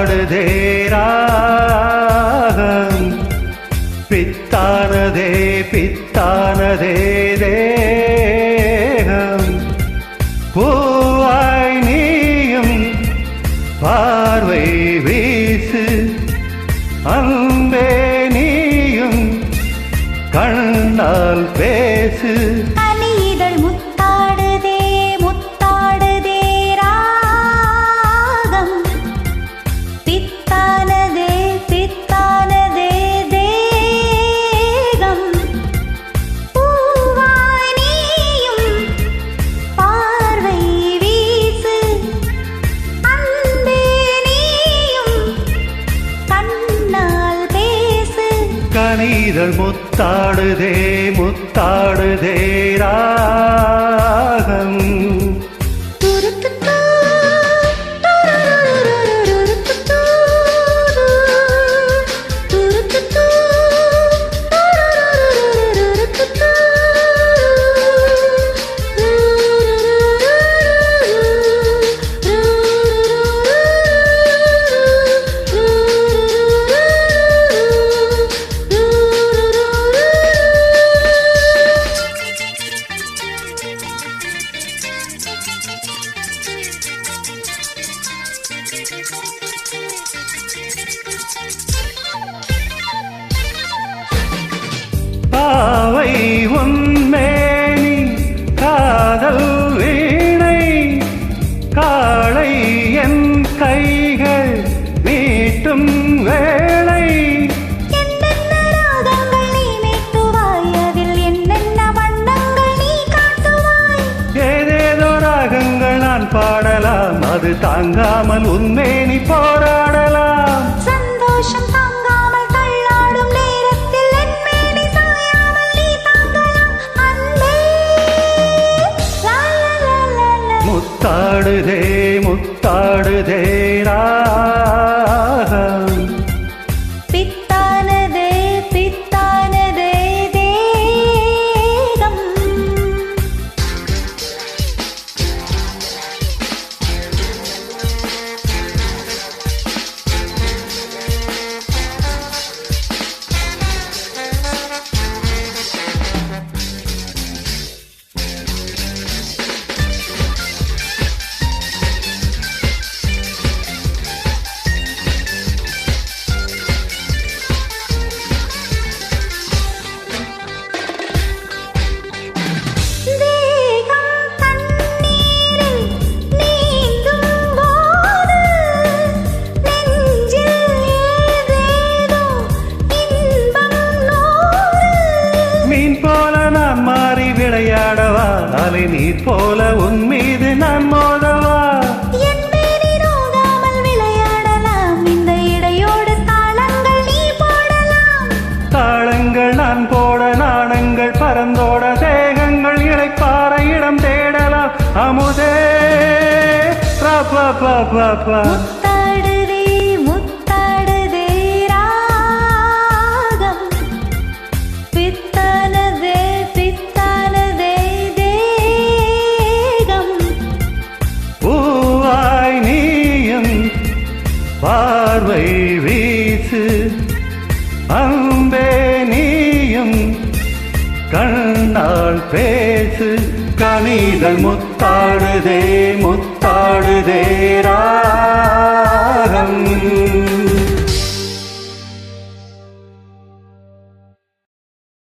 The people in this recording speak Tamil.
முத்தாடுதே ராகம் பித்தானதே பித்தானதே தேகம் பூவாய் நீயும் பார்வை வீசு அன்பே நீயும் கண்ணால் பேசு கனிதழ் முத்தாடுதே முத்தாடுதே ராகம் பித்தானதே பித்தானதே தேகம் பூவாய் நீயும் பார்வை வீசு அன்பே நீயும் கண்ணால் பேசு கனிதழ் முத்தாடுதே முத்தாடுதே ராகம் பாவை உன்மேனி காதல் வீணை காளை என் கைகள் மீட்டும் வேளை என்னென்ன ராகங்கள் நீ மீட்டுவாய் அதில் என்னென்ன வண்ணங்கள் நீ காட்டுவாய் ஏதேதோ ராகங்கள் நான் பாடலாம் அது தாங்காமல் உன்மேனி போராடலாம் சந்தோஷம் தாங்காமல் தள்ளாடும் நேரத்தில் என் மேனி சாயாமல் நீ தாங்கலாம் அன்பே லா லா லா லா லா. முத்தாடுதே முத்தாடுதே ராகம் பித்தானதே பித்தானதே தேகம் தேகம் தண்ணீரில் நீந்தும் போது நெஞ்சில் ஏதேதோ இன்பம் நூறு மீன் போல நான் மாறி விளையாடவா அலை நீர் போல உன் மீது நான் மோதவா என் மேனி நோகாமல் விளையாடலாம் இந்த இடையோடு தாளங்கள் நீ போடலாம் தாளங்கள் நான் போட நாணங்கள் பறந்தோட தேகங்கள் இழைப்பார இடம் தேடலாம் அமுதே பா பா பா பா பா முத்தாடுதே முத்தாடுதே ராகம் பித்தானதே பித்தானதே தேகம் பூவாய் நீயும் பார்வை வீசு அன்பே நீயும் கண்ணால் பேசு கனிதழ் முத்தாடுதே முத்தாடுதே ரா